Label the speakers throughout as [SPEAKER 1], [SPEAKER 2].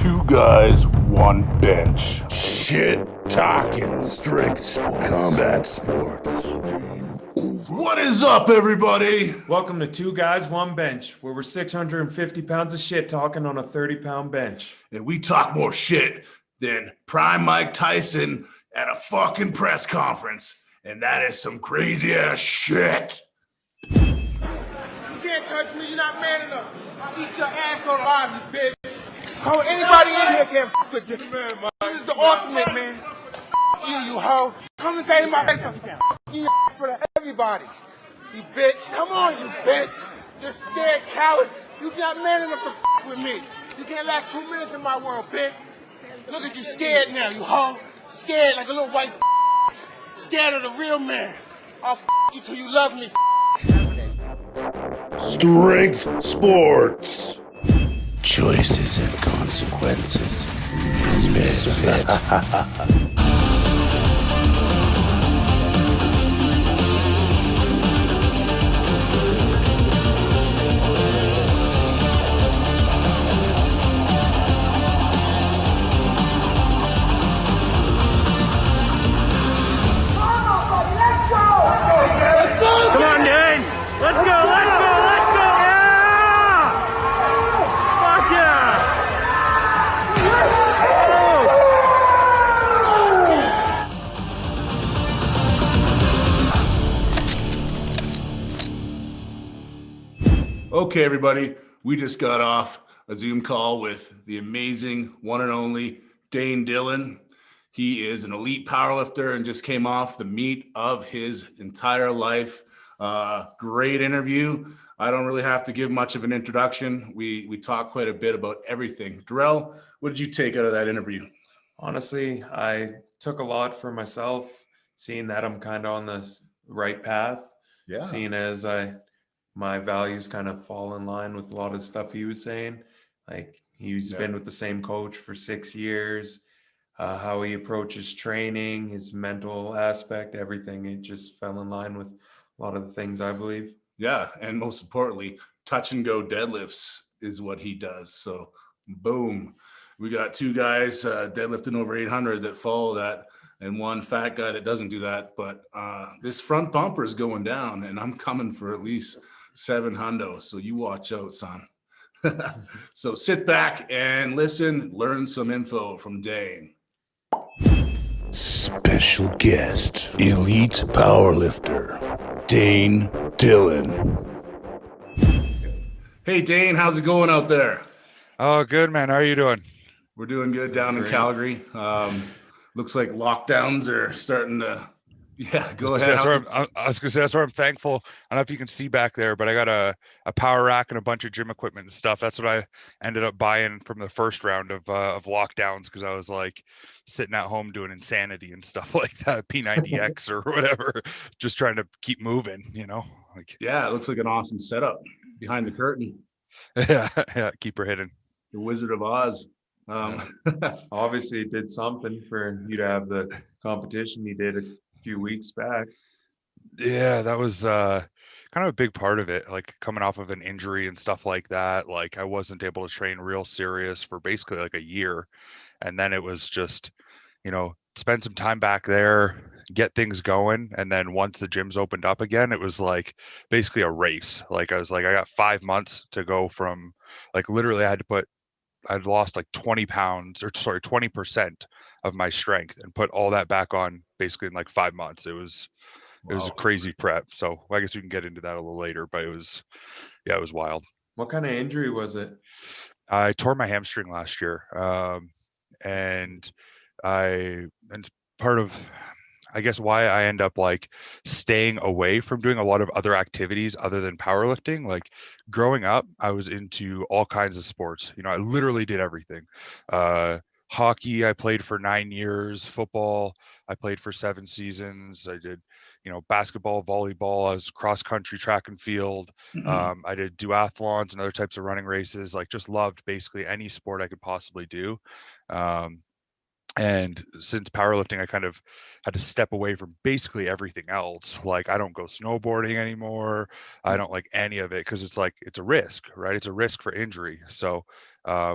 [SPEAKER 1] Two guys, one bench.
[SPEAKER 2] Shit talking, strength sports, combat sports.
[SPEAKER 1] What is up, everybody?
[SPEAKER 3] Welcome to Two Guys, One Bench, where we're 650 pounds of shit talking on a 30-pound bench.
[SPEAKER 1] And we talk more shit than Prime Mike Tyson at a fucking press conference. And that is some crazy ass shit.
[SPEAKER 4] You can't touch me, you're not man enough. I'll eat your ass on live, you bitch. How anybody in here can f with this man, man. This is the ultimate, man. F you hoe. Come and say my face. F you for everybody. You bitch. Come on, you bitch. You're scared coward. You're not man enough to f with me. You can't last 2 minutes in my world, bitch. Look at you scared now, you hoe. Scared like a little white scared of the real man. I'll f you till you love me.
[SPEAKER 2] Strength sports. Choices and consequences. Misfit.
[SPEAKER 4] Come on, Dane. Let's go, let's go, let's go. Yeah! Fuck yeah!
[SPEAKER 1] Okay, everybody, we just got off a Zoom call with the amazing one and only Dane Dillon. He is an elite powerlifter and just came off the meat of his entire life. Great interview. I don't really have to give much of an introduction. We talked quite a bit about everything. Darrell, what did you take out of that interview?
[SPEAKER 3] Honestly, I took a lot for myself, seeing that I'm kind of on the right path, seeing as my values kind of fall in line with a lot of the stuff he was saying. Like he's been with the same coach for 6 years. How he approaches training, his mental aspect, everything. It just fell in line with a lot of the things I believe.
[SPEAKER 1] Yeah, and most importantly, touch and go deadlifts is what he does. So boom, we got two guys deadlifting over 800 that follow that, and one fat guy that doesn't do that. But this front bumper is going down, and I'm coming for at least 7 hundos. So you watch out, son. So sit back and listen, learn some info from Dane.
[SPEAKER 2] Special guest, elite powerlifter, Dane Dillon.
[SPEAKER 1] Hey, Dane, how's it going out there?
[SPEAKER 5] Oh, good, man. How are you doing?
[SPEAKER 1] We're doing good down in Calgary. Looks like lockdowns are starting to, go ahead.
[SPEAKER 5] I was going to say, that's where I'm thankful. I don't know if you can see back there, but I got a power rack and a bunch of gym equipment and stuff. That's what I ended up buying from the first round of lockdowns, because I was like sitting at home doing insanity and stuff like that, P90X or whatever, just trying to keep moving, Like,
[SPEAKER 1] yeah, it looks like an awesome setup behind the curtain.
[SPEAKER 5] yeah, keep her hidden.
[SPEAKER 1] The Wizard of Oz.
[SPEAKER 3] Obviously, it did something for you to have the competition you did a few weeks back.
[SPEAKER 5] Yeah, that was kind of a big part of it, like coming off of an injury and stuff like that. Like I wasn't able to train real serious for basically like a year, and then it was just spend some time back there, get things going, and then once the gyms opened up again, it was like basically a race. Like I was like, I got 5 months to go from, like, literally I'd lost like 20% of my strength and put all that back on basically in like 5 months. It was a crazy prep. So I guess we can get into that a little later, but it was wild.
[SPEAKER 3] What kind of injury was it?
[SPEAKER 5] I tore my hamstring last year. And part of, I guess, why I end up like staying away from doing a lot of other activities other than powerlifting. Like growing up, I was into all kinds of sports. I literally did everything. Hockey, I played for 9 years. Football, I played for 7 seasons. I did, basketball, volleyball. I was cross country, track and field. I did duathlons and other types of running races. Like just loved basically any sport I could possibly do. And since powerlifting, I kind of had to step away from basically everything else. Like, I don't go snowboarding anymore. I don't like any of it because it's like, it's a risk, right? It's a risk for injury. So,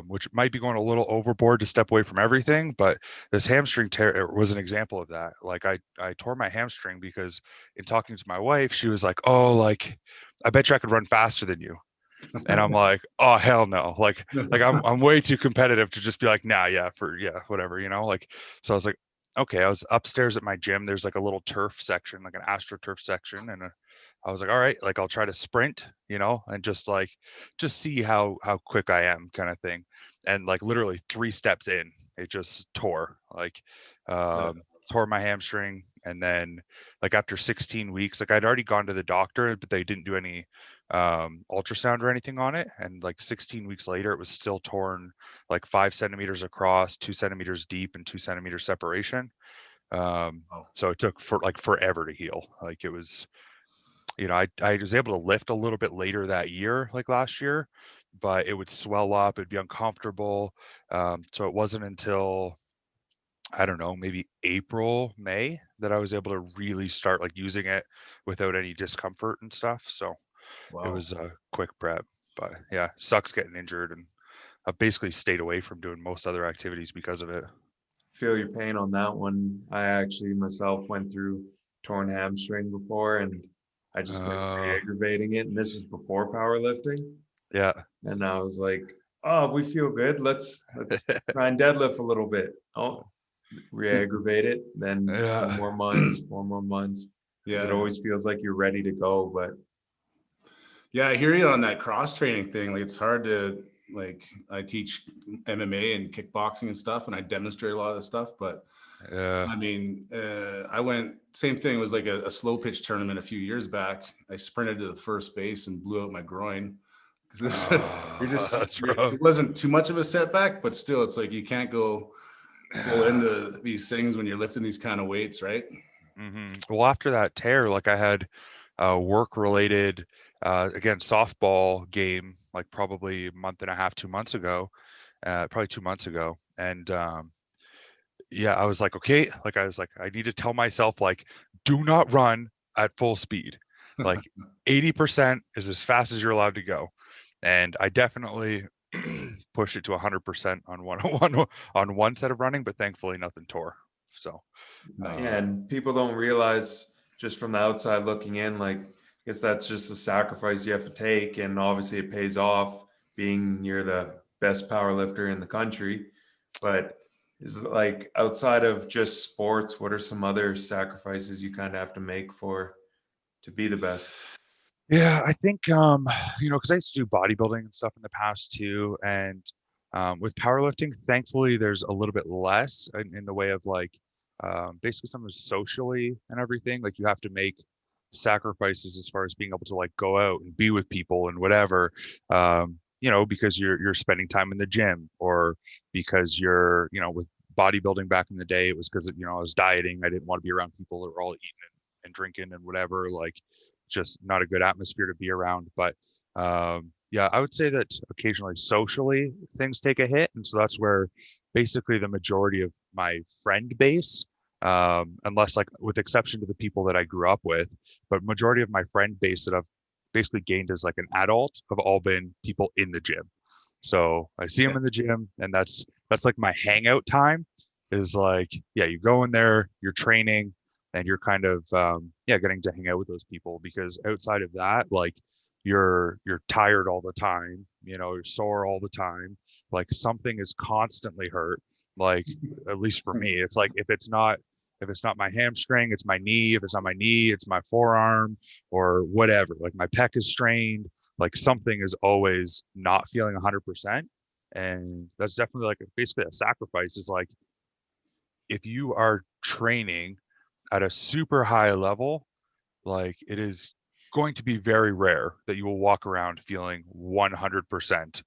[SPEAKER 5] which might be going a little overboard to step away from everything, but this hamstring tear was an example of that. Like, I tore my hamstring because in talking to my wife, she was like, oh, like, I bet you I could run faster than you. And I'm like, oh, hell no. Like I'm way too competitive to just be like, nah, yeah, whatever, like, so I was like, okay. I was upstairs at my gym. There's like a little turf section, like an astroturf section. And I was like, all right, like I'll try to sprint, and just see how quick I am, kind of thing. And like literally 3 steps in, it just tore, like, tore my hamstring. And then like after 16 weeks, like I'd already gone to the doctor, but they didn't do any ultrasound or anything on it. And like 16 weeks later, it was still torn, like 5 centimeters across, 2 centimeters deep, and 2 centimeters separation. So it took forever to heal. Like it was, I was able to lift a little bit later that year, like last year, but it would swell up, it'd be uncomfortable. So it wasn't until, I don't know, maybe April, May, that I was able to really start like using it without any discomfort and stuff. So it was a quick prep. But yeah, sucks getting injured, and I've basically stayed away from doing most other activities because of it.
[SPEAKER 3] Feel your pain on that one. I actually myself went through torn hamstring before, and I just kept aggravating it. And this is before powerlifting.
[SPEAKER 5] Yeah.
[SPEAKER 3] And I was like, oh, we feel good. Let's try and deadlift a little bit. Oh, re-aggravate it. Then 4 more months. Yeah. It always feels like you're ready to go, but
[SPEAKER 1] yeah, I hear you on that cross training thing. Like, it's hard to, like, I teach MMA and kickboxing and stuff, and I demonstrate a lot of this stuff, but I mean, I went, same thing. It was like a slow pitch tournament a few years back. I sprinted to the first base and blew out my groin. It wasn't too much of a setback, but still, it's like, you can't go into these things when you're lifting these kind of weights, right?
[SPEAKER 5] Mm-hmm. Well, after that tear, like I had work related, again, softball game, like probably a month and a half, 2 months ago, probably 2 months ago. And yeah, I was like, okay, like I need to tell myself, like, do not run at full speed. Like 80% is as fast as you're allowed to go. And I definitely pushed it to 100% on one set of running, but thankfully nothing tore. So
[SPEAKER 3] yeah, and people don't realize, just from the outside looking in, like, I guess that's just a sacrifice you have to take, and obviously it pays off being you're the best power lifter in the country. But is it like, outside of just sports, what are some other sacrifices you kind of have to make to be the best?
[SPEAKER 5] Yeah, I think, because I used to do bodybuilding and stuff in the past too. And with powerlifting, thankfully, there's a little bit less in the way of like, basically something socially and everything. Like, you have to make sacrifices as far as being able to like go out and be with people and whatever, because you're spending time in the gym, or because you're, with bodybuilding back in the day, it was because, I was dieting. I didn't want to be around people that were all eating and drinking and whatever, like, just not a good atmosphere to be around. But yeah, I would say that occasionally socially things take a hit. And so that's where basically the majority of my friend base, unless, like, with exception to the people that I grew up with, but majority of my friend base that I've basically gained as like an adult have all been people in the gym. So I see them in the gym, and that's like my hangout time, is like, yeah, you go in there, you're training, and you're kind of getting to hang out with those people. Because outside of that, like, you're tired all the time, you're sore all the time, like something is constantly hurt. Like, at least for me, it's like, if it's not my hamstring, it's my knee. If it's not my knee, it's my forearm or whatever. Like, my pec is strained, like something is always not feeling 100%. And that's definitely like basically a sacrifice. Is like, if you are training at a super high level, like, it is going to be very rare that you will walk around feeling 100%,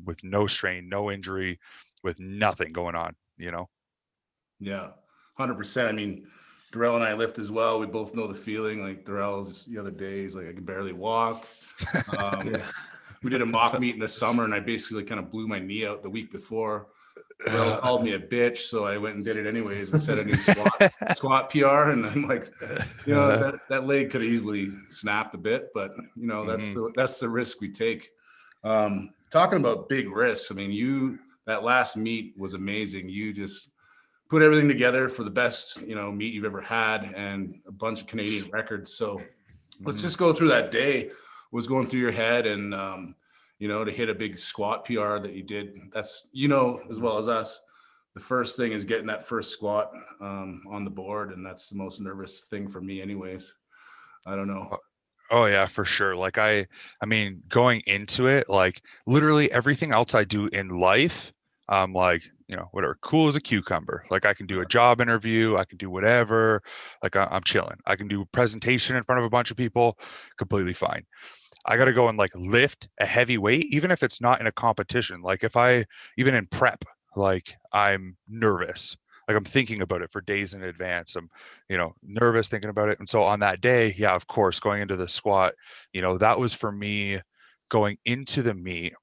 [SPEAKER 5] with no strain, no injury, with nothing going on,
[SPEAKER 1] Yeah, 100%. I mean, Darrell and I lift as well. We both know the feeling. Like, Darrell, the other day, he's like, I can barely walk. We did a mock meet in the summer, and I basically kind of blew my knee out the week before. Darrell called me a bitch, so I went and did it anyways and set a new squat PR. And I'm like, that leg could have easily snapped a bit, but that's the risk we take. Talking about big risks, I mean, that last meet was amazing. You just put everything together for the best, meet you've ever had, and a bunch of Canadian records. So let's just go through that day. What was going through your head, and to hit a big squat PR that you did. That's, as well as us, the first thing is getting that first squat on the board. And that's the most nervous thing for me anyways. I don't know.
[SPEAKER 5] Oh yeah, for sure. Like I mean, going into it, like literally everything else I do in life, like, whatever, cool as a cucumber. Like I can do a job interview, I can do whatever, like I'm chilling. I can do a presentation in front of a bunch of people, completely fine. I got to go and like lift a heavy weight, even if it's not in a competition. Like even in prep, like I'm nervous. Like I'm thinking about it for days in advance. I'm, nervous thinking about it. And so on that day, yeah, of course, going into the squat, that was for me going into the meet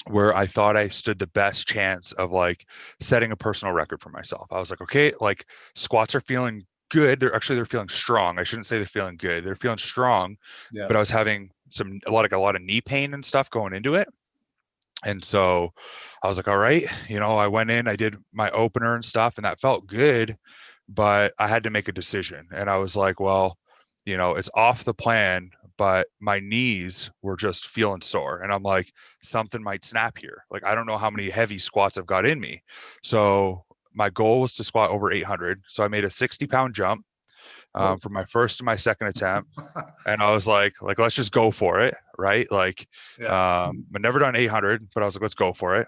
[SPEAKER 5] where I thought I stood the best chance of like setting a personal record for myself. I was like, okay, like squats are feeling good. They're feeling strong. I shouldn't say they're feeling good. They're feeling strong, but I was having a lot of knee pain and stuff going into it. And so I was like, all right, I went in, I did my opener and stuff, and that felt good, but I had to make a decision. And I was like, well, it's off the plan, but my knees were just feeling sore. And I'm like, something might snap here. Like, I don't know how many heavy squats I've got in me. So my goal was to squat over 800. So I made a 60-pound jump for my first and my second attempt. And I was like, let's just go for it. Right. Like, I've never done 800, but I was like, let's go for it.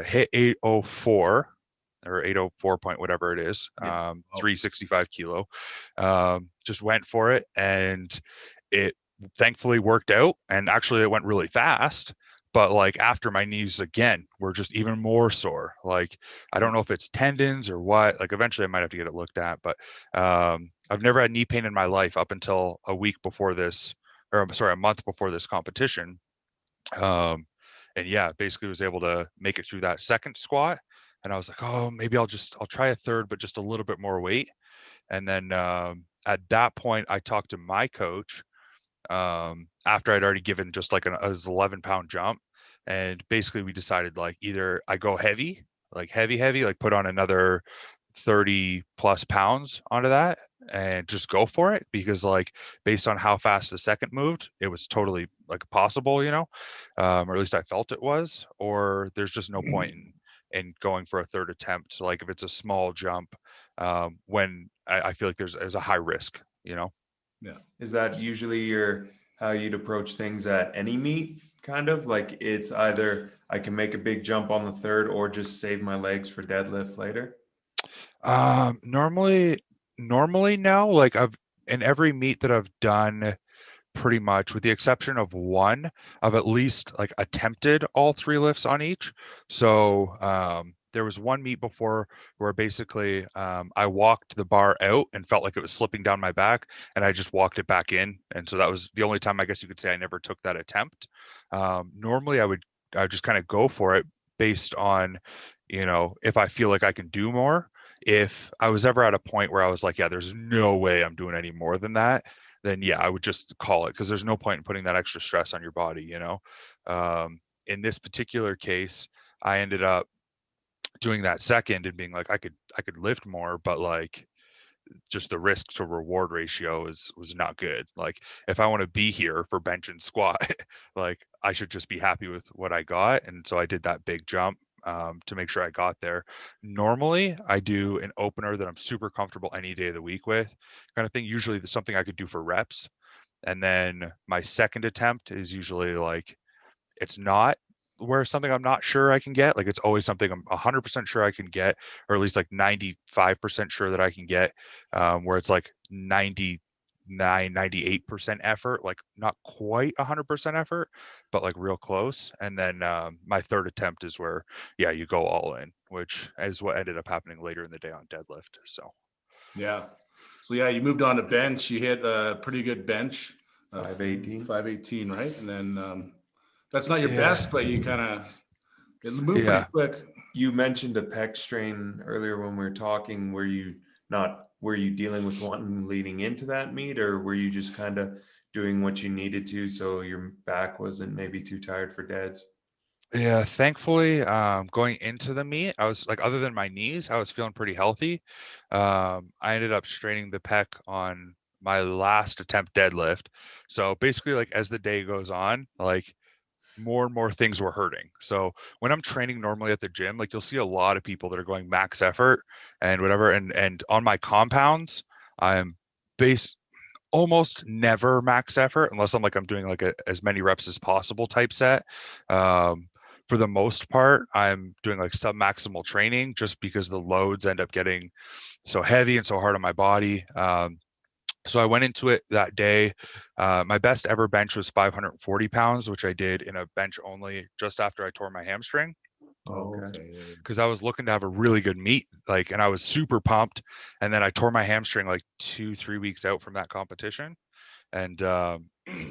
[SPEAKER 5] Hit 804 or 804 point, whatever it is, 365 kilo. Just went for it, and it thankfully worked out. And actually it went really fast, but like after my knees again were just even more sore. Like, I don't know if it's tendons or what, like eventually I might have to get it looked at, but I've never had knee pain in my life up until a month before this competition. And yeah, basically was able to make it through that second squat. And I was like, oh, maybe I'll try a third, but just a little bit more weight. And then at that point, I talked to my coach after I'd already given just like an 11-pound jump. And basically we decided like either I go heavy, like put on another 30 plus pounds onto that and just go for it, because like based on how fast the second moved, it was totally like possible, or at least I felt it was, or there's just no point in going for a third attempt. Like if it's a small jump, when I feel like there's a high risk,
[SPEAKER 1] Yeah.
[SPEAKER 3] Is that usually how you'd approach things at any meet? Kind of like it's either I can make a big jump on the third or just save my legs for deadlift later?
[SPEAKER 5] Normally now, like in every meet that I've done, pretty much with the exception of one, I've at least like attempted all 3 lifts on each. So there was one meet before where basically I walked the bar out and felt like it was slipping down my back, and I just walked it back in. And so that was the only time I guess you could say I never took that attempt. Normally I would just kind of go for it based on, if I feel like I can do more. If I was ever at a point where I was like, yeah, there's no way I'm doing any more than that, then yeah, I would just call it, because there's no point in putting that extra stress on your body, In this particular case, I ended up doing that second and being like, I could lift more, but like just the risk to reward ratio was not good. Like if I want to be here for bench and squat, like I should just be happy with what I got. And so I did that big jump to make sure I got there. Normally I do an opener that I'm super comfortable any day of the week with, kind of thing. Usually there's something I could do for reps. And then my second attempt is usually like, it's not where something I'm not sure I can get. Like it's always something I'm 100% sure I can get, or at least like 95% sure that I can get, where it's like 98% effort, like not quite 100% effort, but like real close. And then my third attempt is where, yeah, you go all in, which is what ended up happening later in the day on deadlift. So
[SPEAKER 1] yeah, you moved on to bench. You hit a pretty good bench,
[SPEAKER 3] 518,
[SPEAKER 1] right? And then that's not your best, but you kind of moved pretty quick.
[SPEAKER 3] You mentioned a pec strain earlier when we were talking. Were you dealing with one leading into that meet, or were you just kind of doing what you needed to so your back wasn't maybe too tired for deads?
[SPEAKER 5] Yeah, thankfully, going into the meet, I was like, other than my knees, I was feeling pretty healthy. I ended up straining the pec on my last attempt deadlift. So basically, like as the day goes on, like more and more things were hurting. So when I'm training normally at the gym, like you'll see a lot of people that are going max effort and whatever. And on my compounds, I'm base almost never max effort unless I'm doing like as many reps as possible type set. For the most part, I'm doing like sub-maximal training just because the loads end up getting so heavy and so hard on my body. So I went into it that day. My best ever bench was 540 pounds, which I did in a bench only just after I tore my hamstring.
[SPEAKER 3] Okay.
[SPEAKER 5] Because I was looking to have a really good meet, like, and I was super pumped. And then I tore my hamstring like 2-3 weeks out from that competition. And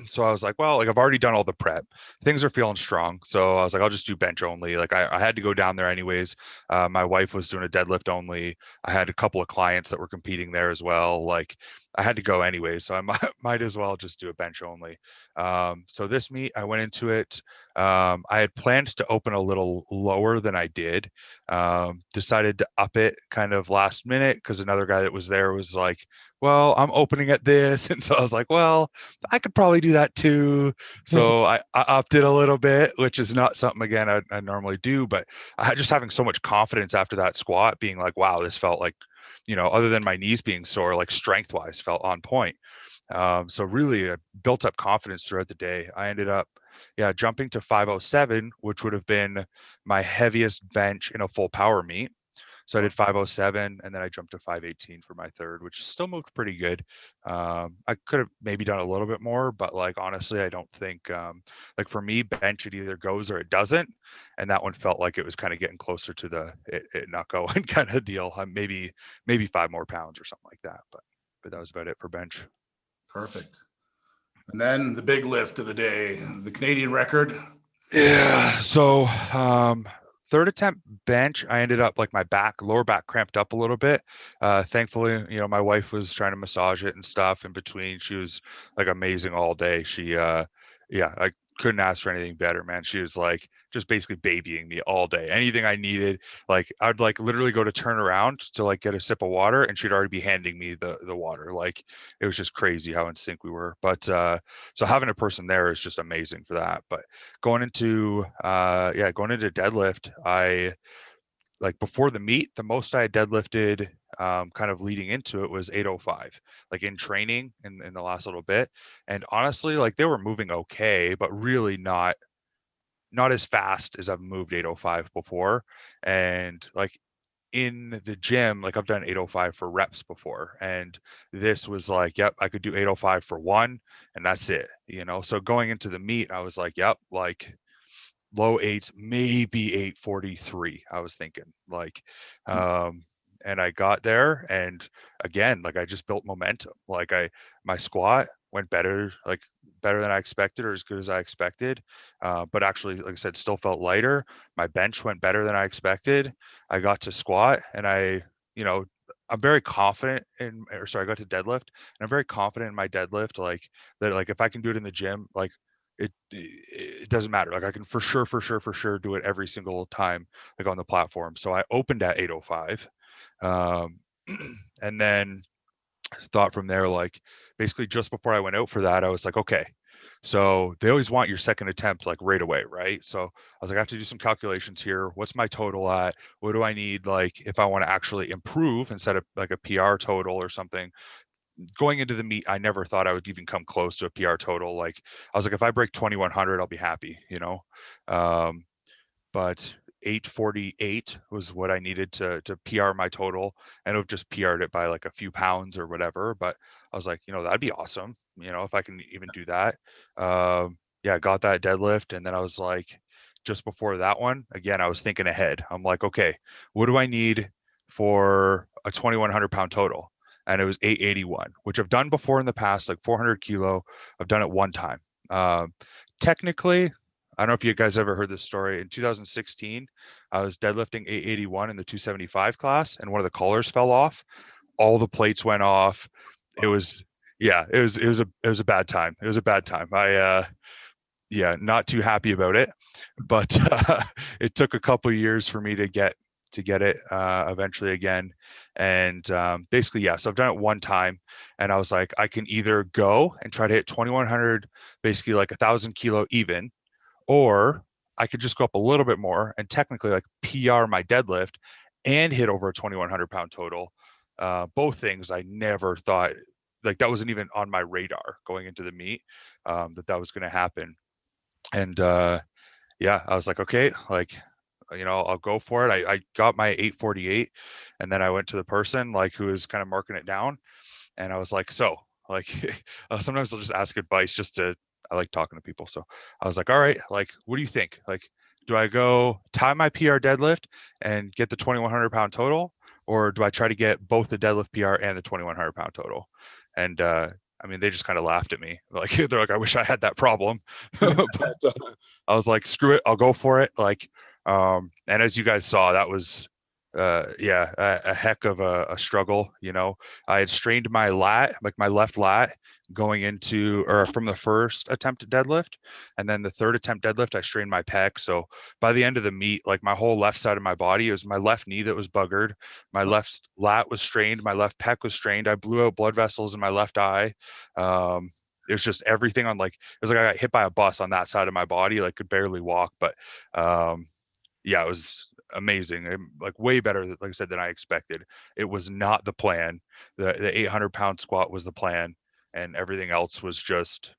[SPEAKER 5] so I was like, well, like I've already done all the prep. Things are feeling strong. So I was like, I'll just do bench only. Like I had to go down there anyways. My wife was doing a deadlift only. I had a couple of clients that were competing there as well. Like I had to go anyway. So I might as well just do a bench only. So this meet, I went into it. I had planned to open a little lower than I did. Decided to up it kind of last minute because another guy that was there was like, well, I'm opening at this. And so I was like, well, I could probably do that too. So I upped it a little bit, which is not something, again, I normally do. But I had just having so much confidence after that squat, being like, wow, this felt like, other than my knees being sore, like strength wise felt on point. So really I built up confidence throughout the day. I ended up, jumping to 507, which would have been my heaviest bench in a full power meet. So I did 507 and then I jumped to 518 for my third, which still moved pretty good. I could have maybe done a little bit more, but like honestly, I don't think like for me, bench it either goes or it doesn't. And that one felt like it was kind of getting closer to the it not going kind of deal. Maybe 5 more pounds or something like that. But that was about it for bench.
[SPEAKER 1] Perfect. And then the big lift of the day, the Canadian record.
[SPEAKER 5] Yeah. So third attempt bench, I ended up like my lower back cramped up a little bit. Thankfully, my wife was trying to massage it and stuff in between. She was like amazing all day. She I couldn't ask for anything better, man. She was like just basically babying me all day. Anything I needed, like I'd like literally go to turn around to like get a sip of water and she'd already be handing me the water. Like it was just crazy how in sync we were. But so having a person there is just amazing for that. But going into deadlift, I like before the meet, the most I had deadlifted kind of leading into it was 805, like in training in the last little bit. And honestly, like they were moving okay, but really not as fast as I've moved 805 before. And like in the gym, like I've done 805 for reps before. And this was like, yep, I could do 805 for one and that's it, So going into the meet, I was like, yep, like low eights, maybe 843. I was thinking like, and I got there and again, like I just built momentum. Like my squat went better than I expected or as good as I expected. But actually, like I said, still felt lighter. My bench went better than I expected. I got to squat and I'm very confident I got to deadlift and I'm very confident in my deadlift. Like that, like if I can do it in the gym, like it doesn't matter. Like I can for sure do it every single time, like on the platform. So I opened at 805. And then thought from there, like basically just before I went out for that, I was like, okay, so they always want your second attempt like right away, right? So I was like, I have to do some calculations here. What's my total at? What do I need, like if I want to actually improve instead of like a PR total or something? Going into the meet, I never thought I would even come close to a PR total. Like I was like, if I break 2100, I'll be happy, but 848 was what I needed to PR my total, and I've just PR'd it by like a few pounds or whatever. But I was like, that'd be awesome, if I can even do that. I got that deadlift, and then I was like, just before that one, again, I was thinking ahead. I'm like, okay, what do I need for a 2100 pound total? And it was 881, which I've done before in the past, like 400 kilo. I've done it one time. Technically, I don't know if you guys ever heard this story. In 2016, I was deadlifting 881 in the 275 class, and one of the collars fell off. All the plates went off. It was, yeah, it was a bad time. It was a bad time. Yeah, not too happy about it, but it took a couple of years for me to get it eventually again. And basically, yeah, so I've done it one time, and I was like, I can either go and try to hit 2100, basically like 1,000 kilo even, or I could just go up a little bit more and technically like PR my deadlift and hit over a 2,100 pound total. Both things I never thought, like that wasn't even on my radar going into the meet, that was going to happen. And yeah, I was like, okay, like, I'll go for it. I got my 848, and then I went to the person like who was kind of marking it down, and I was like, so like sometimes I'll just ask advice I like talking to people. So I was like, all right, like, what do you think? Like, do I go tie my PR deadlift and get the 2,100 pound total, or do I try to get both the deadlift PR and the 2,100 pound total? And I mean, they just kind of laughed at me. Like, they're like, I wish I had that problem. But I was like, screw it, I'll go for it. Like, and as you guys saw, that was, yeah, a heck of a struggle. I had strained my lat, like my left lat, going into or from the first attempt at deadlift, and then the third attempt deadlift, I strained my pec. So by the end of the meet, like my whole left side of my body, it was my left knee that was buggered, my left lat was strained, my left pec was strained. I blew out blood vessels in my left eye. It was just everything on, like, it was like I got hit by a bus on that side of my body, like could barely walk. But yeah, it was amazing. Like way better, like I said, than I expected. It was not the plan. The 800 pound squat was the plan, and everything else was just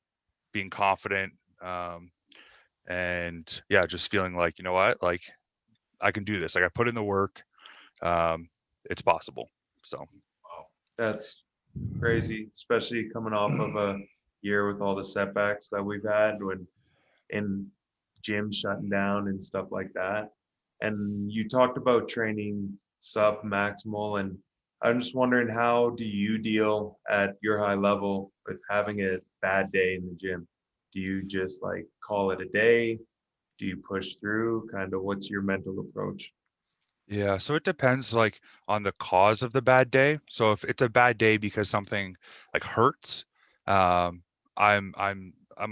[SPEAKER 5] being confident. And yeah, just feeling like, you know what, like I can do this. Like I put in the work. It's possible. So
[SPEAKER 3] That's crazy, especially coming off of a year with all the setbacks that we've had when in gyms shutting down and stuff like that. And you talked about training sub maximal, and I'm just wondering, how do you deal at your high level with having a bad day in the gym? Do you just like call it a day? Do you push through? Kind of what's your mental approach?
[SPEAKER 5] yeah, so it depends like on the cause of the bad day. So if it's a bad day because something like hurts, um, I'm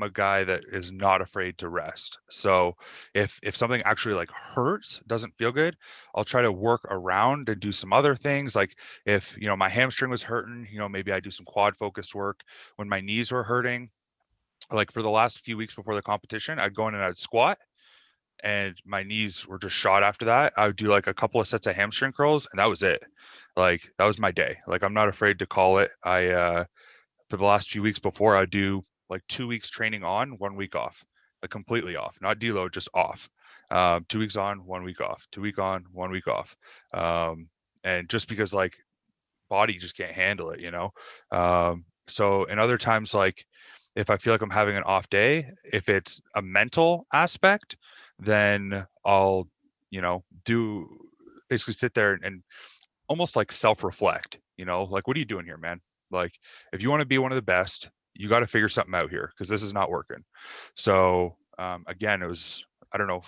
[SPEAKER 5] a guy that is not afraid to rest. So if something actually like hurts, doesn't feel good, I'll try to work around and do some other things. Like if, my hamstring was hurting, maybe I do some quad focused work. When my knees were hurting, like for the last few weeks before the competition, I'd go in and I'd squat, and my knees were just shot after that. I would do like a couple of sets of hamstring curls, and that was it. Like that was my day. Like I'm not afraid to call it. For the last few weeks before, I'd do like 2 weeks training on, 1 week off, like completely off, not deload, just off. 2 weeks on, 1 week off, 2 week on, 1 week off. And just because like body just can't handle it. So in other times, like if I feel like I'm having an off day, if it's a mental aspect, then I'll, do basically sit there and almost like self-reflect, like, what are you doing here, man? Like, if you want to be one of the best, you got to figure something out here, because this is not working. So again, it was, I don't know,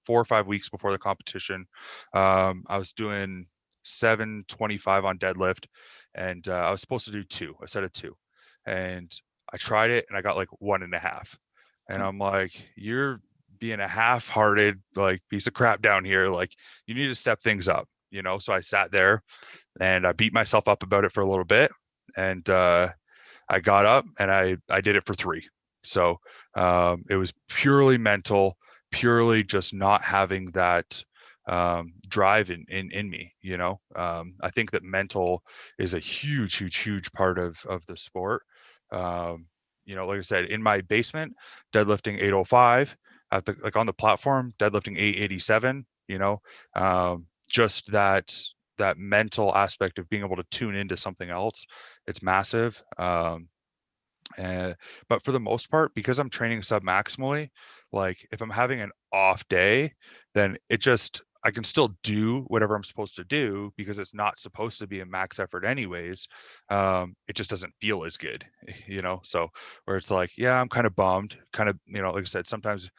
[SPEAKER 5] 4 or 5 weeks before the competition. I was doing 725 on deadlift, and I was supposed to do a set of two, and I tried it and I got like 1.5, and I'm like, you're being a half-hearted like piece of crap down here. Like, you need to step things up, So I sat there and I beat myself up about it for a little bit, and I got up and I did it for 3. So it was purely mental, purely just not having that drive in me. I think that mental is a huge part of the sport. Like I said, in my basement, deadlifting 805, like on the platform, deadlifting 887. Just that mental aspect of being able to tune into something else, it's massive. But for the most part, because I'm training sub maximally, like if I'm having an off day, then I can still do whatever I'm supposed to do, because it's not supposed to be a max effort anyways. It just doesn't feel as good, so where it's like, yeah, I'm kind of bummed, kind of, like I said, sometimes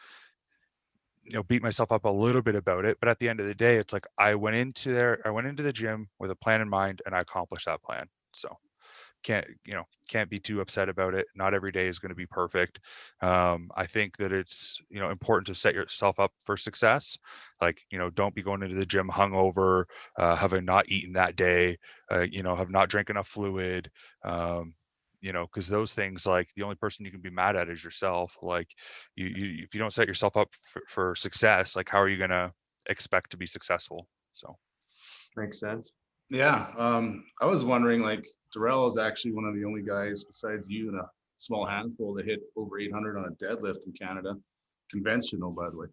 [SPEAKER 5] beat myself up a little bit about it. But at the end of the day, it's like I went into the gym with a plan in mind and I accomplished that plan. So can't be too upset about it. Not every day is going to be perfect. I think that it's important to set yourself up for success. Like don't be going into the gym hungover, having not eaten that day, have not drank enough fluid. Because those things, like, the only person you can be mad at is yourself. Like you if you don't set yourself up for success, like how are you going to expect to be successful? So
[SPEAKER 3] Makes sense.
[SPEAKER 1] Yeah. I was wondering, like, Darrell is actually one of the only guys besides you and a small handful to hit over 800 on a deadlift in Canada. Conventional, by the way.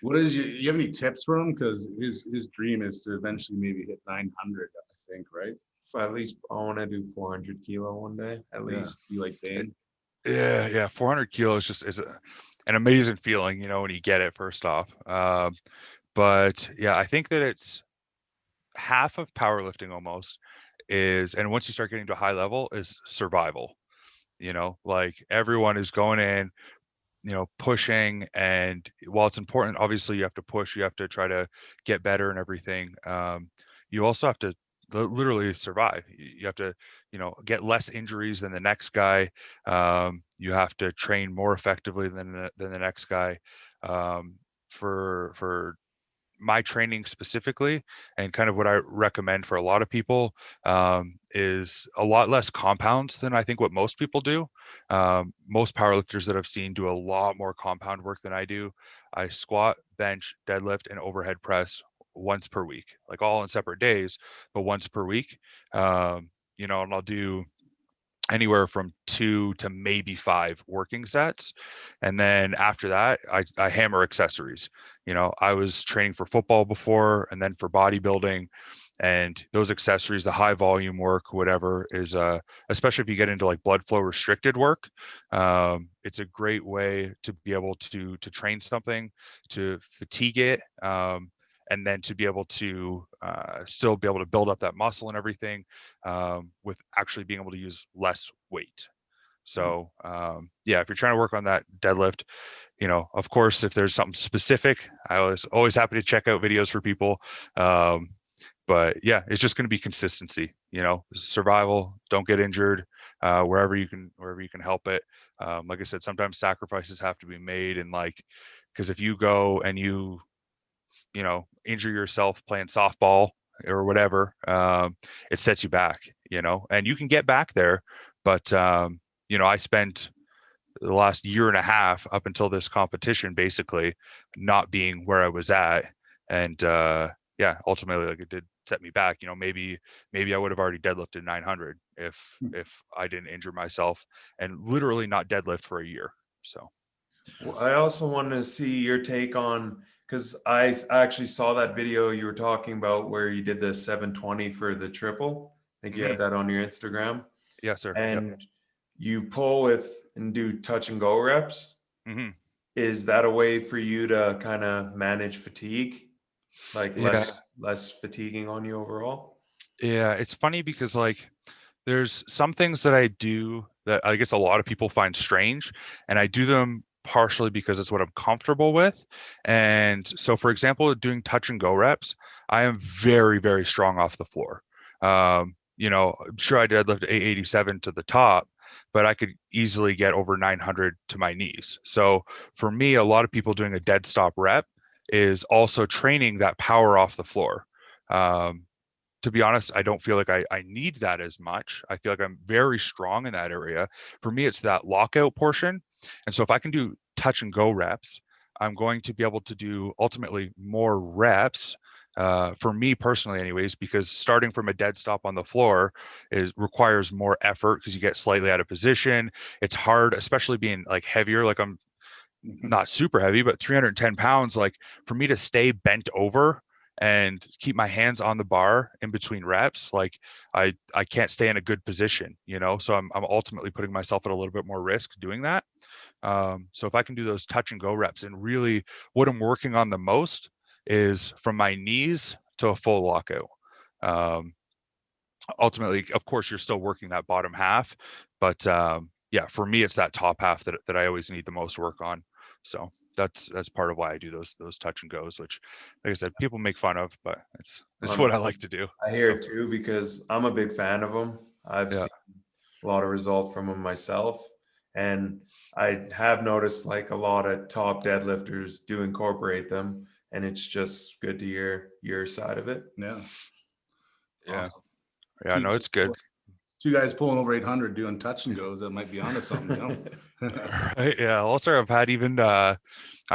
[SPEAKER 1] What is you have any tips for him? Because his dream is to eventually maybe hit 900, I think, right?
[SPEAKER 3] At least I want to do 400 kilo one day, at least.
[SPEAKER 1] You like Dane?
[SPEAKER 5] Yeah, 400 kilos is an amazing feeling, when you get it, first off. But yeah, I think that it's half of powerlifting almost is, and once you start getting to a high level, is survival. Like everyone is going in, pushing, and while it's important, obviously you have to push, you have to try to get better and everything. You also have to literally survive. You have to, get less injuries than the next guy. You have to train more effectively than the next guy. For my training specifically, and kind of what I recommend for a lot of people, is a lot less compounds than I think what most people do. Most powerlifters that I've seen do a lot more compound work than I do. I squat, bench, deadlift, and overhead press once per week, like all on separate days, but once per week. And I'll do anywhere from 2 to maybe 5 working sets. And then after that, I hammer accessories. I was training for football before and then for bodybuilding, and those accessories, the high volume work, whatever, is especially if you get into like blood flow restricted work, it's a great way to be able to train something, to fatigue it, and then to be able to still be able to build up that muscle and everything, with actually being able to use less weight. So yeah, if you're trying to work on that deadlift, of course, if there's something specific, I was always happy to check out videos for people. But yeah, it's just going to be consistency, survival, don't get injured, wherever you can help it. Like I said, sometimes sacrifices have to be made, and like, because if you go and you injure yourself playing softball or whatever, it sets you back, and you can get back there. But, I spent the last year and a half up until this competition basically not being where I was at. And, yeah, ultimately, like, it did set me back. Maybe I would have already deadlifted 900 if I didn't injure myself and literally not deadlift for a year. So
[SPEAKER 3] Well, I also want to see your take on, because I actually saw that video you were talking about where you did the 720 for the triple. I think you had that on your Instagram.
[SPEAKER 5] Yes, sir.
[SPEAKER 3] And you pull with and do touch and go reps.
[SPEAKER 5] Mm-hmm.
[SPEAKER 3] Is that a way for you to kind of manage fatigue? Like less fatiguing on you overall?
[SPEAKER 5] Yeah, it's funny because, like, there's some things that I do that I guess a lot of people find strange, and I do them partially because it's what I'm comfortable with. And so, for example, doing touch and go reps, I am very, very strong off the floor. I'm sure I deadlift 887 to the top, but I could easily get over 900 to my knees. So for me, a lot of people doing a dead stop rep is also training that power off the floor. To be honest, I don't feel like I need that as much. I feel like I'm very strong in that area. For me, it's that lockout portion. And so if I can do touch and go reps, I'm going to be able to do ultimately more reps, for me personally anyways, because starting from a dead stop on the floor requires more effort because you get slightly out of position. It's hard, especially being like heavier. Like, I'm not super heavy, but 310 pounds, like, for me to stay bent over and keep my hands on the bar in between reps, like, I can't stay in a good position, so I'm ultimately putting myself at a little bit more risk doing that. So if I can do those touch and go reps, and really what I'm working on the most is from my knees to a full lockout. Ultimately, of course, you're still working that bottom half, but yeah, for me, it's that top half that I always need the most work on. So that's part of why I do those touch and goes, which, like I said, people make fun of, but it's what I like to do.
[SPEAKER 3] I hear
[SPEAKER 5] So,
[SPEAKER 3] it too, because I'm a big fan of them. I've
[SPEAKER 5] yeah.
[SPEAKER 3] seen a lot of result from them myself, and I have noticed like a lot of top deadlifters do incorporate them, and it's just good to hear your side of it.
[SPEAKER 1] Yeah.
[SPEAKER 5] Yeah.
[SPEAKER 1] Awesome.
[SPEAKER 5] Yeah, no, it's good.
[SPEAKER 1] Two guys pulling over 800 doing touch and goes, that might be onto something, you know?
[SPEAKER 5] Right, yeah. Also, I've had even I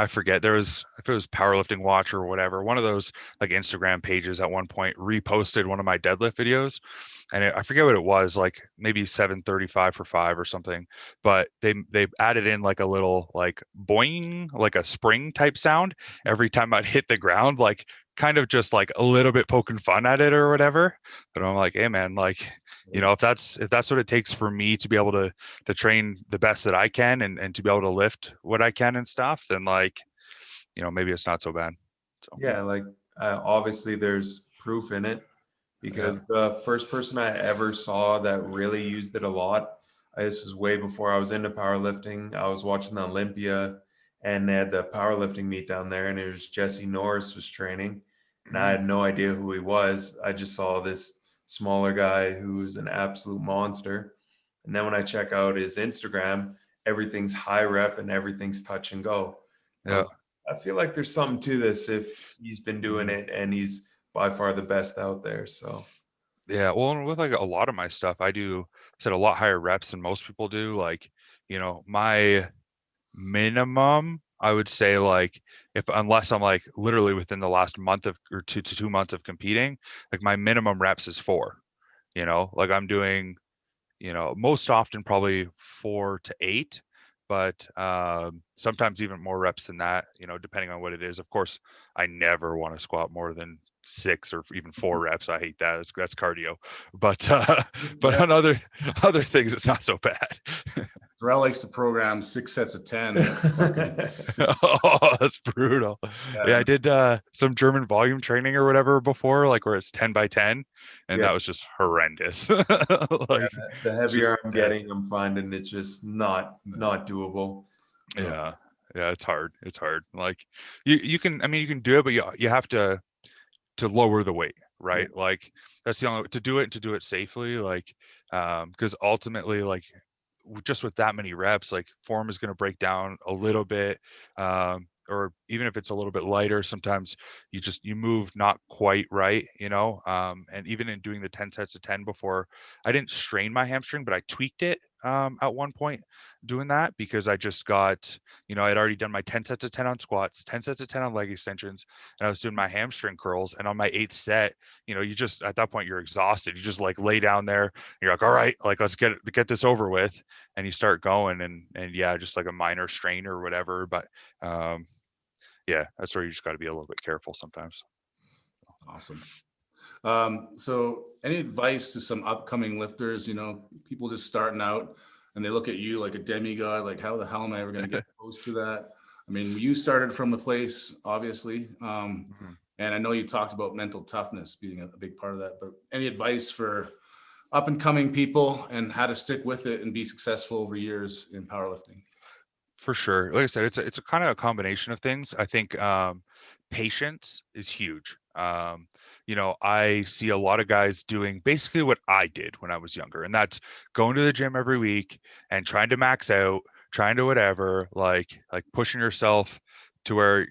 [SPEAKER 5] forget, there was, if it was Powerlifting Watch or whatever, one of those like Instagram pages at one point reposted one of my deadlift videos, and I forget what it was, like maybe 735 for 5 or something, but they added in like a little like boing, like a spring type sound every time I'd hit the ground, like kind of just like a little bit poking fun at it or whatever. But I'm like, hey man, like, you know, if that's what it takes for me to be able to train the best that I can and to be able to lift what I can and stuff, then like, you know, maybe it's not so bad. So
[SPEAKER 3] Yeah, like obviously there's proof in it, because the first person I ever saw that really used it a lot, this was way before I was into powerlifting. I was watching the Olympia, and they had the powerlifting meet down there, and it was Jesse Norris was training, and I had no idea who he was. I just saw this smaller guy who's an absolute monster. And then when I check out his Instagram, everything's high rep and everything's touch and go.
[SPEAKER 5] yeah.
[SPEAKER 3] I feel like there's something to this if he's been doing it, and he's by far the best out there. So
[SPEAKER 5] Yeah, well, and with like a lot of my stuff, I do set a lot higher reps than most people do. Like, you know, my minimum, I would say, like, if unless I'm like literally within the last month of or 2 months of competing, like my minimum reps is 4. You know, like I'm doing, you know, most often probably 4 to 8, but sometimes even more reps than that, you know, depending on what it is. Of course, I never want to squat more than 6 or even 4 reps. I hate that. That's cardio. But but on other things, it's not so bad.
[SPEAKER 1] Darrell likes to program 6 sets of 10.
[SPEAKER 5] Oh, that's brutal. Yeah, I did some German volume training or whatever before, like where it's 10 by 10, and that was just horrendous. Like,
[SPEAKER 3] the heavier I'm
[SPEAKER 5] dead.
[SPEAKER 3] getting, I'm finding it's just not doable.
[SPEAKER 5] Yeah, it's hard. It's hard. Like you can, I mean, you can do it, but you have to lower the weight, right? Like that's the only way to do it, and to do it safely. Like, because ultimately, like just with that many reps, like form is going to break down a little bit, or even if it's a little bit lighter, sometimes you move not quite right, you know. And even in doing the 10 sets of 10 before, I didn't strain my hamstring, but I tweaked it at one point doing that, because I just got, you know, I'd already done my 10 sets of 10 on squats, 10 sets of 10 on leg extensions, and I was doing my hamstring curls. And on my 8th set, you know, you just, at that point, you're exhausted. You just like lay down there, and you're like, all right, like let's get this over with, and you start going, and yeah, just like a minor strain or whatever. But yeah, that's where you just got to be a little bit careful sometimes.
[SPEAKER 1] Awesome. So any advice to some upcoming lifters, you know, people just starting out and they look at you like a demigod, like how the hell am I ever going to get close to that? I mean, you started from a place, obviously. And I know you talked about mental toughness being a big part of that, but any advice for up and coming people and how to stick with it and be successful over years in powerlifting?
[SPEAKER 5] For sure. Like I said, it's a kind of a combination of things. I think patience is huge. You know, I see a lot of guys doing basically what I did when I was younger, and that's going to the gym every week and trying to max out, trying to whatever, like pushing yourself to where,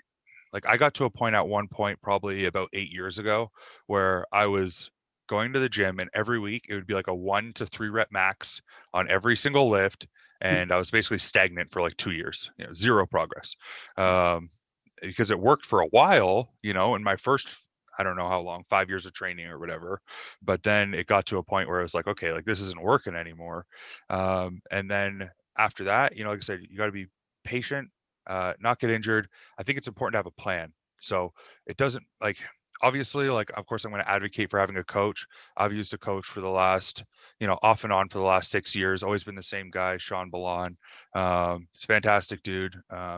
[SPEAKER 5] like, I got to a point at one point, probably about 8 years ago, where I was going to the gym and every week it would be like a 1 to 3 rep max on every single lift. And I was basically stagnant for like 2 years, you know, zero progress. Because it worked for a while, you know, in my first, I don't know how long, 5 years of training or whatever. But then it got to a point where I was like, okay, like this isn't working anymore. And then after that, you know, like I said, you got to be patient, not get injured. I think it's important to have a plan. So it doesn't, like, obviously, like, of course, I'm going to advocate for having a coach. I've used a coach for the last, you know, off and on for the last 6 years, always been the same guy, Sean Ballon. He's a fantastic dude.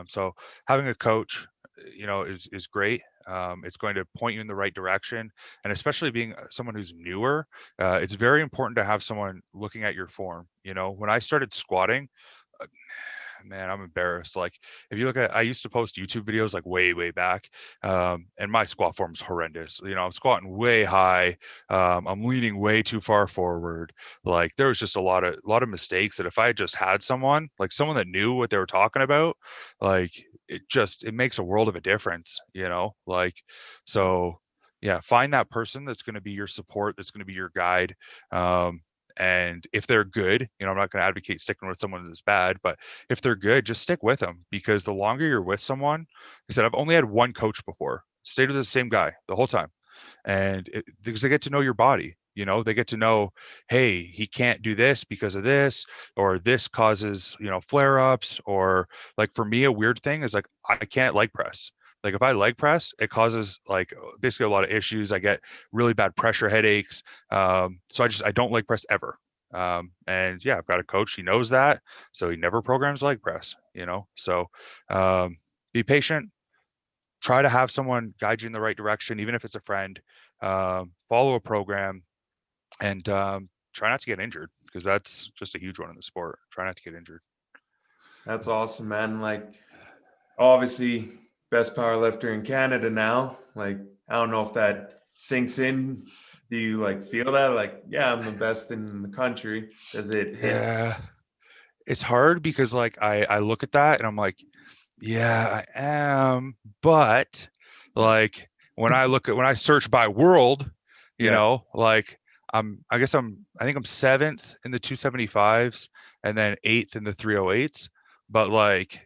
[SPEAKER 5] So having a coach, you know, is great. It's going to point you in the right direction. And especially being someone who's newer, it's very important to have someone looking at your form. You know, when I started squatting, man, I'm embarrassed. Like if you look at, I used to post YouTube videos like way back, and my squat form is horrendous. You know, I'm squatting way high, I'm leaning way too far forward. Like there was just a lot of mistakes that if I had just had someone that knew what they were talking about, like it makes a world of a difference, you know. Like so yeah, find that person that's going to be your support, that's going to be your guide. And if they're good, you know, I'm not going to advocate sticking with someone that's bad, but if they're good, just stick with them, because the longer you're with someone, I said, I've only had one coach before, stayed with the same guy the whole time. And because they get to know your body, you know, they get to know, hey, he can't do this because of this, or this causes, you know, flare ups, or like for me, a weird thing is like, I can't leg press. Like if I leg press, it causes like basically a lot of issues. I get really bad pressure headaches. So I don't leg press ever. And yeah, I've got a coach. He knows that. So he never programs leg press, you know? So, be patient, try to have someone guide you in the right direction, even if it's a friend. Follow a program, and try not to get injured, because that's just a huge one in the sport. Try not to get injured.
[SPEAKER 3] That's awesome, man. Like, obviously, best power lifter in Canada now. Like, I don't know if that sinks in. Do you like feel that? Like, yeah, I'm the best in the country. Does it hit?
[SPEAKER 5] Yeah, it's hard because like I look at that and I'm like, yeah, I am, but like when I search by world, you
[SPEAKER 3] Yeah.
[SPEAKER 5] know, like I think I'm seventh in the 275s and then eighth in the 308s, but like,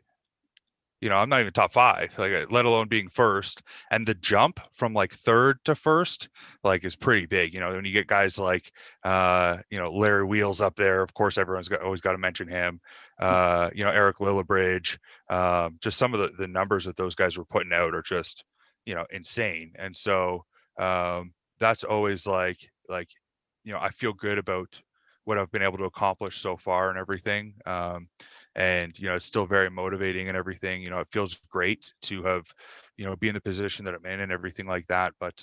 [SPEAKER 5] you know, I'm not even top five, like let alone being first. And the jump from like third to first, like, is pretty big. You know, when you get guys like, you know, Larry Wheels up there, of course, always got to mention him. You know, Eric Lillibridge, just some of the numbers that those guys were putting out are just, you know, insane. And so that's always like, you know, I feel good about what I've been able to accomplish so far and everything. And you know, it's still very motivating and everything. You know, it feels great to have, you know, be in the position that I'm in and everything like that. But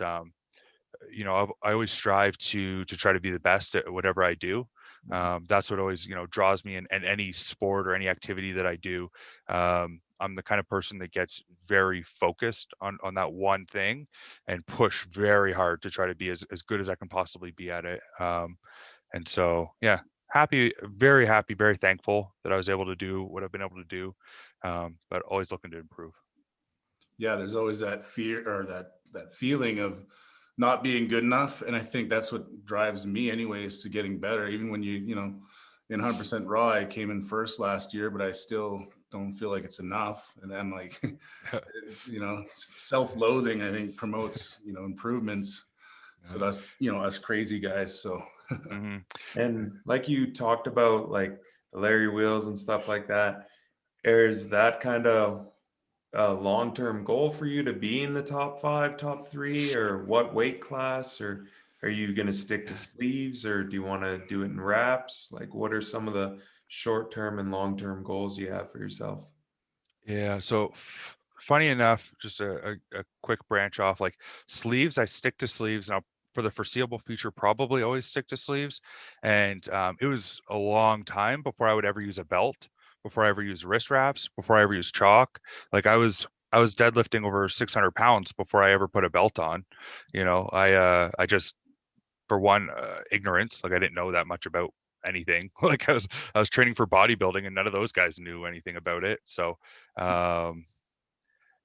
[SPEAKER 5] you know, I always strive to try to be the best at whatever I do. That's what always, you know, draws me in any sport or any activity that I do. I'm the kind of person that gets very focused on that one thing and push very hard to try to be as good as I can possibly be at it. And so, yeah, very happy, very thankful that I was able to do what I've been able to do, but always looking to improve.
[SPEAKER 1] Yeah, there's always that fear or that feeling of not being good enough, and I think that's what drives me anyways to getting better. Even when you know, in 100% raw, I came in first last year, but I still don't feel like it's enough. And then like, you know, self-loathing, I think, promotes, you know, improvements for us, you know, us crazy guys. So
[SPEAKER 5] Mm-hmm.
[SPEAKER 3] And like you talked about, like the Larry Wheels and stuff like that, is that kind of a long-term goal for you to be in the top 5, top 3, or what weight class? Or are you going to stick to sleeves, or do you want to do it in wraps? Like, what are some of the short-term and long-term goals you have for yourself?
[SPEAKER 5] Yeah. So funny enough, just a quick branch off, like sleeves, I stick to sleeves, and I'll, for the foreseeable future, probably always stick to sleeves. And it was a long time before I would ever use a belt, before I ever use wrist wraps, before I ever use chalk. Like I was deadlifting over 600 pounds before I ever put a belt on. You know, I just, for one, ignorance, like I didn't know that much about anything. Like I was training for bodybuilding and none of those guys knew anything about it. So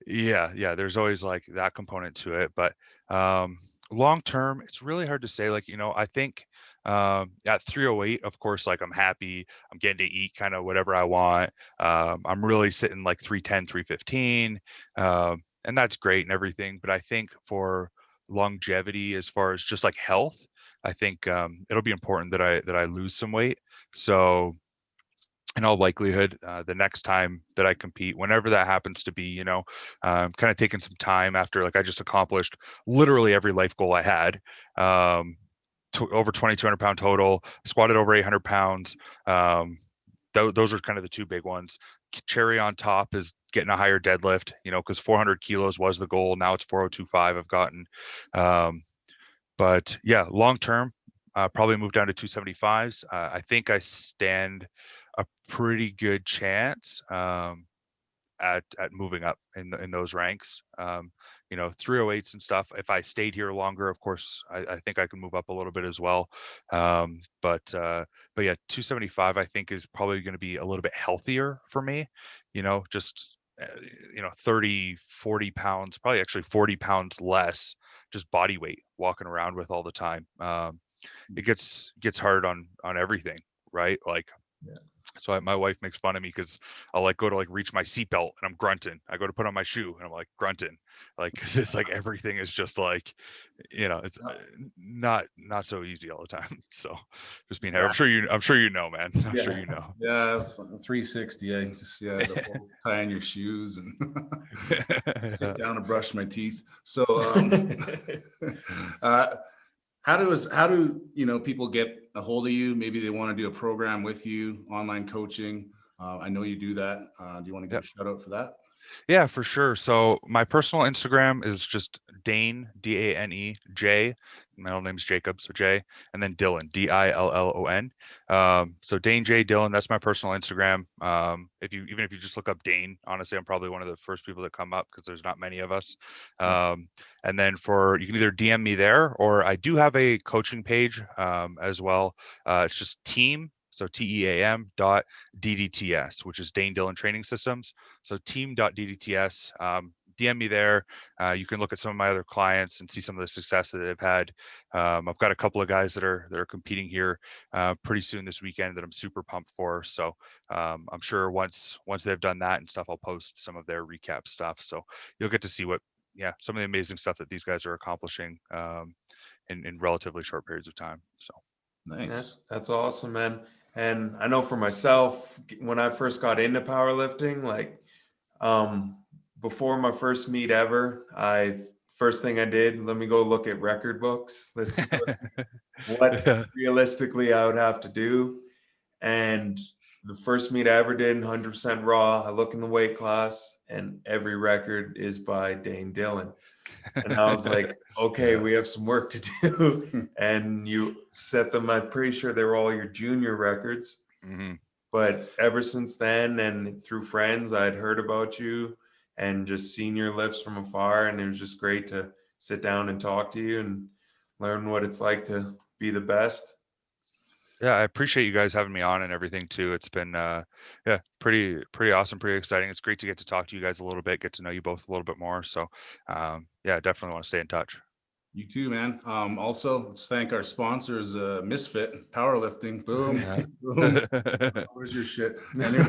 [SPEAKER 5] yeah, there's always like that component to it. But long term, it's really hard to say. Like, you know, I think at 308, of course, like I'm happy, I'm getting to eat kind of whatever I want. I'm really sitting like 310, 315, and that's great and everything. But I think for longevity, as far as just like health, I think it'll be important that I lose some weight. So in all likelihood, the next time that I compete, whenever that happens to be, you know, kind of taking some time after, like, I just accomplished literally every life goal I had. Over 2,200 pound total, squatted over 800 pounds. Those are kind of the two big ones. Cherry on top is getting a higher deadlift, you know, because 400 kilos was the goal. Now it's 4,025 I've gotten. But yeah, long term, probably move down to 275s. I think I stand a pretty good chance at moving up in those ranks. 308s and stuff. If I stayed here longer, of course, I think I can move up a little bit as well. But yeah, 275 I think is probably going to be a little bit healthier for me. Just 30, 40 pounds, probably actually 40 pounds less, just body weight walking around with all the time. It gets hard on everything, right? Like,
[SPEAKER 3] yeah.
[SPEAKER 5] So my wife makes fun of me because I'll go to reach my seatbelt and I'm grunting. I go to put on my shoe and I'm grunting, because it's everything is just it's not so easy all the time. So just being, I'm sure you know, man. I'm sure you know.
[SPEAKER 1] Yeah, 360. I just the whole tie on your shoes and sit down and brush my teeth. So how do people get a hold of you? Maybe they want to do a program with you, online coaching. I know you do that. Do you want to give a shout out for that?
[SPEAKER 5] Yeah, for sure. So my personal Instagram is just Dane, Dane, J. My middle name's Jacob, so J, and then Dillon, Dillon. So Dane J Dillon, that's my personal Instagram. Even if you just look up Dane, honestly, I'm probably one of the first people that come up because there's not many of us. And then you can either DM me there, or I do have a coaching page as well. It's just team. So team.ddts, which is Dane Dillon Training Systems. So team.ddts, DM me there. You can look at some of my other clients and see some of the success that they've had. I've got a couple of guys that are competing here pretty soon this weekend that I'm super pumped for. So I'm sure once they've done that and stuff, I'll post some of their recap stuff. So you'll get to see some of the amazing stuff that these guys are accomplishing in relatively short periods of time. So
[SPEAKER 1] nice.
[SPEAKER 3] Yeah, that's awesome, man. And I know for myself, when I first got into powerlifting, before my first meet ever, first thing I did, let me go look at record books. Let's what realistically I would have to do. And the first meet I ever did, 100% raw, I look in the weight class and every record is by Dane Dillon. And I was like, okay, we have some work to do. And you set them, I'm pretty sure they were all your junior records.
[SPEAKER 5] Mm-hmm.
[SPEAKER 3] But ever since then, and through friends, I'd heard about you and just seen your lifts from afar. And it was just great to sit down and talk to you and learn what it's like to be the best.
[SPEAKER 5] Yeah, I appreciate you guys having me on and everything too. It's been pretty awesome, pretty exciting. It's great to get to talk to you guys a little bit, get to know you both a little bit more. So definitely want to stay in touch.
[SPEAKER 1] You too, man. Also, let's thank our sponsors, Misfit Powerlifting. Boom. Boom. Where's your shit? Anyway,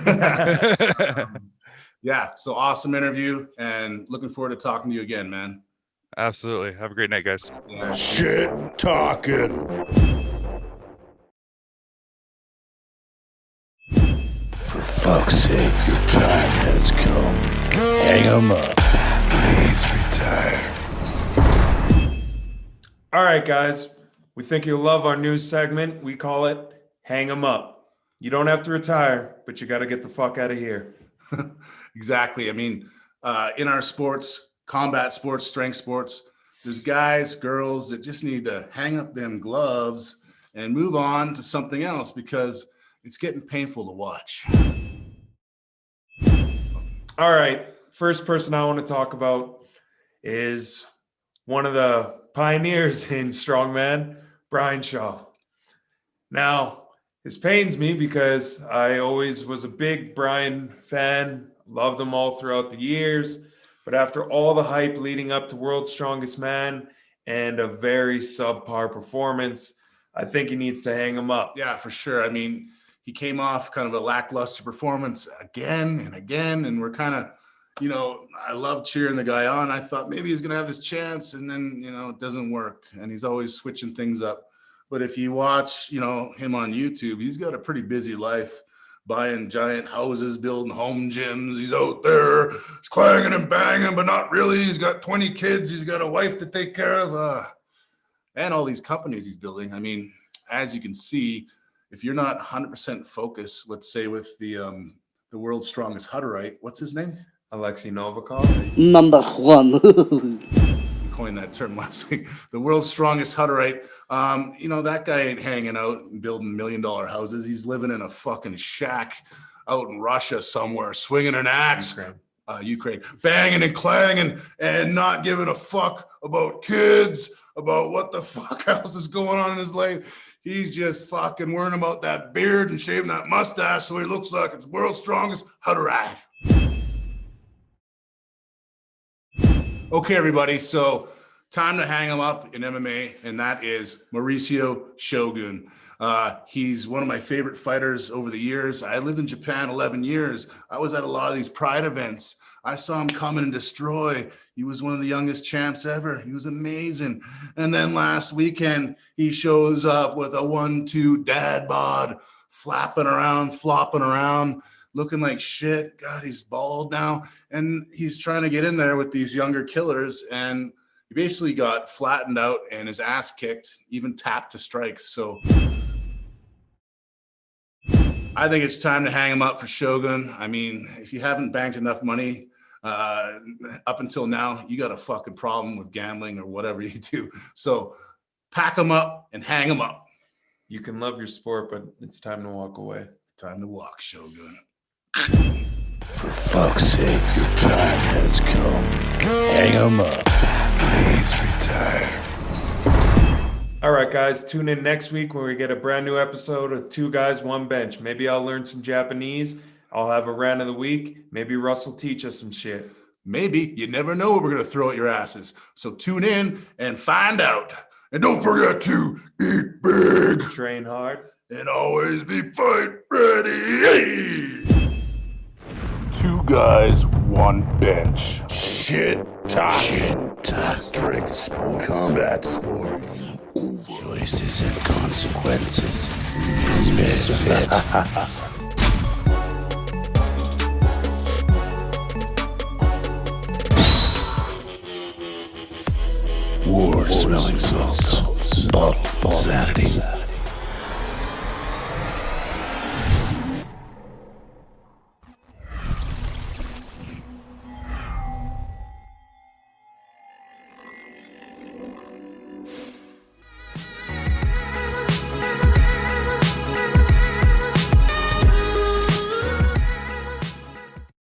[SPEAKER 1] so awesome interview and looking forward to talking to you again, man.
[SPEAKER 5] Absolutely. Have a great night, guys.
[SPEAKER 1] Yeah.
[SPEAKER 2] Shit talking. For fuck's sake, your time has come. Hang 'em up. Please retire.
[SPEAKER 3] All right, guys. We think you'll love our new segment. We call it Hang 'em Up. You don't have to retire, but you got to get the fuck out of here.
[SPEAKER 1] Exactly. I mean, in our sports, combat sports, strength sports, there's guys, girls that just need to hang up them gloves and move on to something else because it's getting painful to watch.
[SPEAKER 3] All right. First person I want to talk about is one of the pioneers in strongman, Brian Shaw. Now, this pains me because I always was a big Brian fan, loved him all throughout the years. But after all the hype leading up to World's Strongest Man and a very subpar performance, I think he needs to hang him up.
[SPEAKER 1] Yeah, for sure. I mean, he came off kind of a lackluster performance again and again. And we're kind of, I love cheering the guy on. I thought maybe he's going to have this chance. And then, it doesn't work. And he's always switching things up. But if you watch, him on YouTube, he's got a pretty busy life, buying giant houses, building home gyms. He's out there clanging and banging, but not really. He's got 20 kids. He's got a wife to take care of. And all these companies he's building. I mean, as you can see, if you're not 100% focused, let's say with the world's strongest Hutterite, what's his name?
[SPEAKER 3] Alexei Novikov.
[SPEAKER 6] Number one.
[SPEAKER 1] coined that term last week. The world's strongest Hutterite. You know, that guy ain't hanging out and building $1 million houses. He's living in a fucking shack out in Russia somewhere, swinging an axe. Ukraine, banging and clanging and not giving a fuck about kids, about what the fuck else is going on in his life. He's just fucking worrying about that beard and shaving that mustache so he looks like it's world's strongest Hutterite. Okay, everybody, so time to hang him up in MMA, and that is Mauricio Shogun. He's one of my favorite fighters over the years. I lived in Japan 11 years. I was at a lot of these Pride events. I saw him come in and destroy. He was one of the youngest champs ever. He was amazing. And then last weekend, he shows up with a 1-2 dad bod, flapping around, flopping around, looking like shit. God, he's bald now. And he's trying to get in there with these younger killers. And he basically got flattened out and his ass kicked, even tapped to strikes. So I think it's time to hang him up for Shogun. I mean, if you haven't banked enough money up until now, you got a fucking problem with gambling or whatever you do. So pack him up and hang him up.
[SPEAKER 3] You can love your sport, but it's time to walk away.
[SPEAKER 1] Time to walk, Shogun.
[SPEAKER 2] For fuck's sake, your time has come. Hang 'em up. Please retire.
[SPEAKER 3] All right, guys, tune in next week when we get a brand new episode of Two Guys, One Bench. Maybe I'll learn some Japanese. I'll have a rant of the week. Maybe Russ will teach us some shit.
[SPEAKER 1] Maybe. You never know what we're going to throw at your asses. So tune in and find out. And don't forget to eat big.
[SPEAKER 3] Train hard.
[SPEAKER 1] And always be fight ready.
[SPEAKER 2] Two guys, one bench. Shit talking. Strict sports. Combat sports. Choices and consequences. Misfit. War smelling salts. Bottle insanity.